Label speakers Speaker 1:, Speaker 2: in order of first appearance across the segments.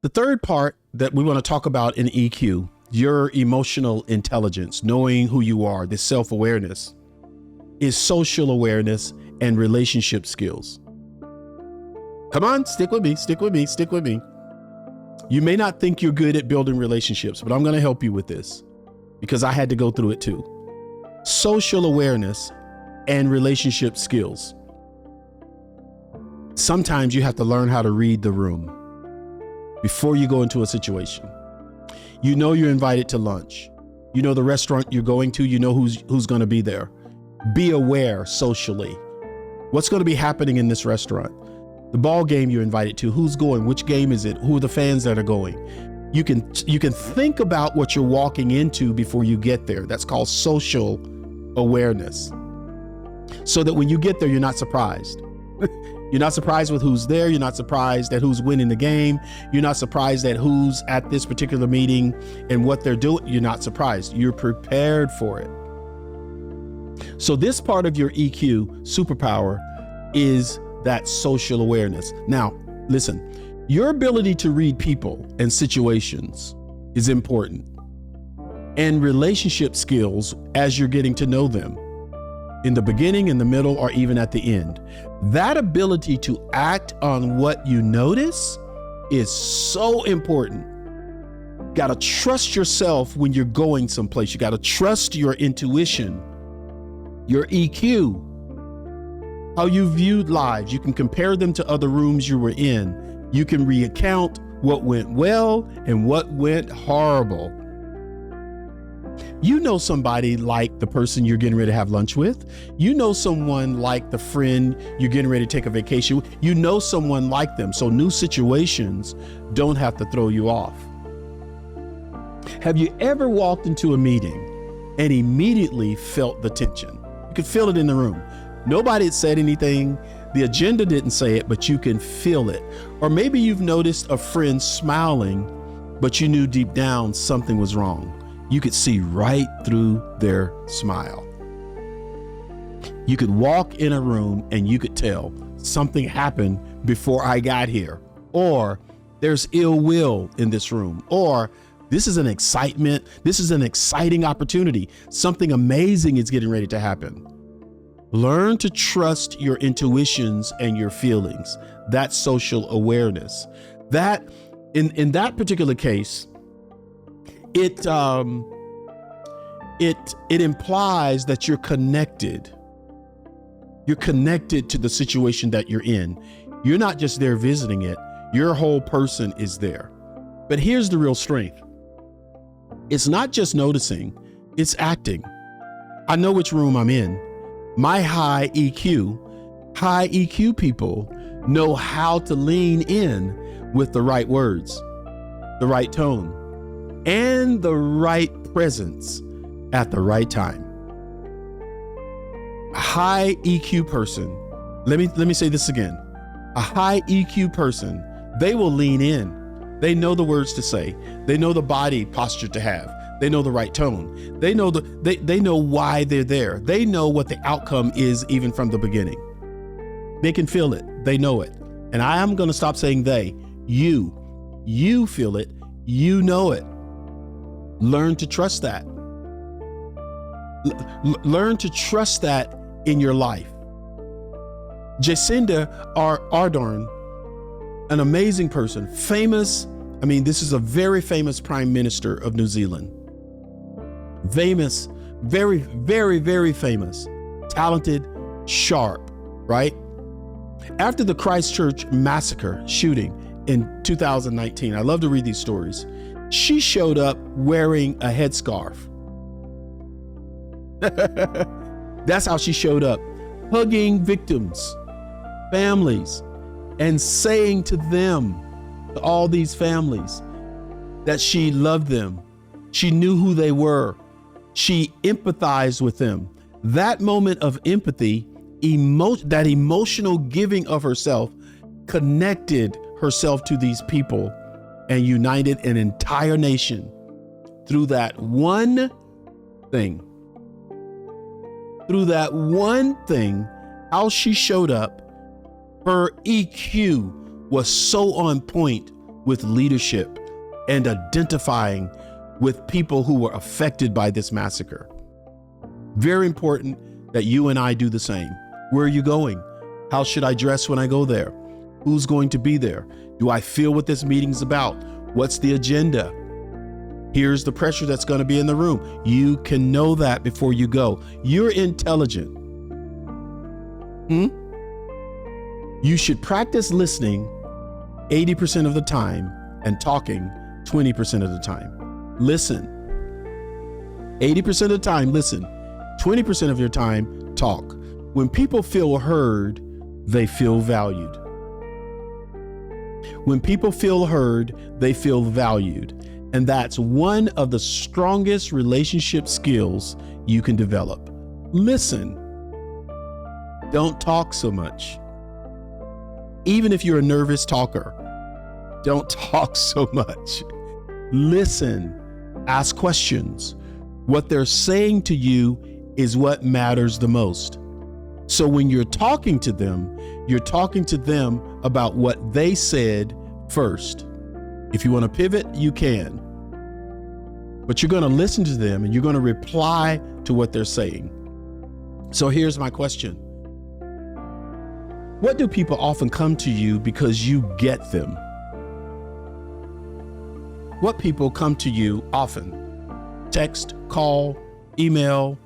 Speaker 1: The third part that we want to talk about in EQ, your emotional intelligence, knowing who you are, this self-awareness, is social awareness and relationship skills. Come on, stick with me, stick with me, stick with me. You may not think you're good at building relationships, but I'm going to help you with this because I had to go through it too. Social awareness and relationship skills. Sometimes you have to learn how to read the room before you go into a situation. You know you're invited to lunch. You know the restaurant you're going to. You know who's going to be there. Be aware socially. What's going to be happening in this restaurant? The ball game you're invited to. Who's going? Which game is it? Who are the fans that are going? You can think about what you're walking into before you get there. That's called social awareness. So that when you get there, you're not surprised. You're not surprised with who's there. You're not surprised at who's winning the game. You're not surprised at who's at this particular meeting and what they're doing. You're not surprised. You're prepared for it. So this part of your EQ superpower is that social awareness. Now, listen, your ability to read people and situations is important, and relationship skills as you're getting to know them in the beginning, in the middle, or even at the end. That ability to act on what you notice is so important. Got to trust yourself when you're going someplace. You got to trust your intuition, your EQ, how you viewed lives. You can compare them to other rooms you were in. You can recount what went well and what went horrible. You know somebody like the person you're getting ready to have lunch with. You know someone like the friend you're getting ready to take a vacation with. You know someone like them. So new situations don't have to throw you off. Have you ever walked into a meeting and immediately felt the tension? You could feel it in the room. Nobody had said anything. The agenda didn't say it, but you can feel it. Or maybe you've noticed a friend smiling, but you knew deep down something was wrong. You could see right through their smile. You could walk in a room and you could tell something happened before I got here, or there's ill will in this room, or this is an excitement. This is an exciting opportunity. Something amazing is getting ready to happen. Learn to trust your intuitions and your feelings. That's social awareness. That in that particular case, it implies that you're connected. You're connected to the situation that you're in. You're not just there visiting it. Your whole person is there. But here's the real strength. It's not just noticing, it's acting. I know which room I'm in. My high EQ people know how to lean in with the right words, the right tone, and the right presence at the right time. A high EQ person, let me say this again. A high EQ person, they will lean in. They know the words to say. They know the body posture to have. They know the right tone. They know they know why they're there. They know what the outcome is even from the beginning. They can feel it. They know it. And I am going to stop saying they. You feel it. You know it. Learn to trust that. Learn to trust that in your life. Jacinda Ardern, an amazing person, famous. I mean, this is a very famous Prime Minister of New Zealand. Famous, very, very, very famous, talented, sharp, right? After the Christchurch massacre shooting in 2019, I love to read these stories. She showed up wearing a headscarf. That's how she showed up, hugging victims, families, and saying to them, to all these families, that she loved them. She knew who they were. She empathized with them. That moment of empathy, that emotional giving of herself, connected herself to these people and united an entire nation through that one thing. Through that one thing, how she showed up, her EQ was so on point with leadership and identifying with people who were affected by this massacre. Very important that you and I do the same. Where are you going? How should I dress when I go there? Who's going to be there? Do I feel what this meeting's about? What's the agenda? Here's the pressure that's going to be in the room. You can know that before you go. You're intelligent. You should practice listening 80% of the time and talking 20% of the time. Listen. 80% of the time, listen. 20% of your time, talk. When people feel heard, they feel valued. When people feel heard, they feel valued. And that's one of the strongest relationship skills you can develop. Listen. Don't talk so much. Even if you're a nervous talker, don't talk so much. Listen. Ask questions. What they're saying to you is what matters the most. So when you're talking to them about what they said first. If you want to pivot, you can. But you're going to listen to them and you're going to reply to what they're saying. So here's my question. What do people often come to you because you get them? What people come to you often? Text, call, email.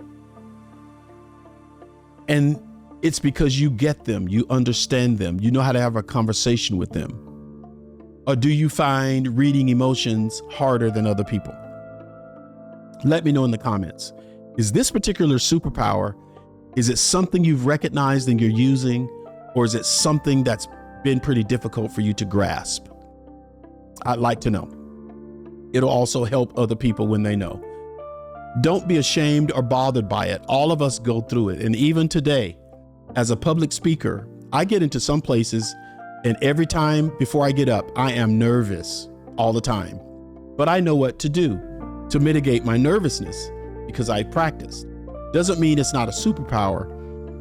Speaker 1: And it's because you get them, you understand them, you know how to have a conversation with them. Or do you find reading emotions harder than other people? Let me know in the comments. Is this particular superpower, is it something you've recognized and you're using, or is it something that's been pretty difficult for you to grasp? I'd like to know. It'll also help other people when they know. Don't be ashamed or bothered by it. All of us go through it. And even today, as a public speaker, I get into some places and every time before I get up, I am nervous all the time. But I know what to do to mitigate my nervousness because I practiced. Doesn't mean it's not a superpower.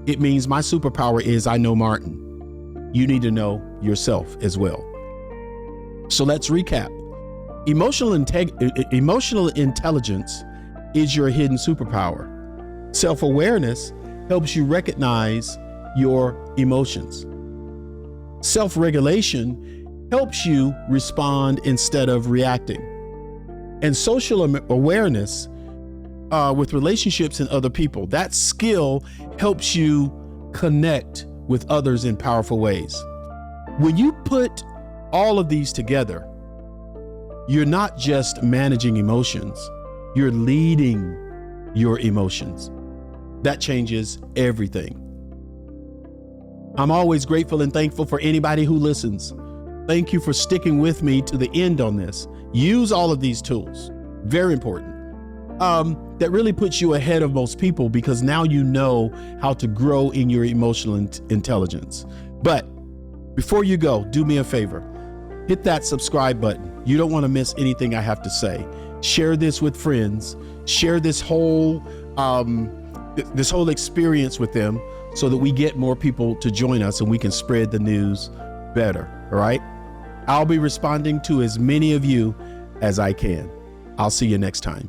Speaker 1: It means my superpower is I know Martin. You need to know yourself as well. So let's recap. Emotional intelligence is your hidden superpower. Self-awareness helps you recognize your emotions. Self-regulation helps you respond instead of reacting. And social awareness with relationships and other people, that skill helps you connect with others in powerful ways. When you put all of these together, you're not just managing emotions, you're leading your emotions. That changes everything. I'm always grateful and thankful for anybody who listens. Thank you for sticking with me to the end on this. Use all of these tools. Very important. That really puts you ahead of most people because now you know how to grow in your emotional intelligence. But before you go, do me a favor. Hit that subscribe button. You don't want to miss anything I have to say. Share this with friends. Share this whole experience with them so that we get more people to join us and we can spread the news better. All right. I'll be responding to as many of you as I can. I'll see you next time.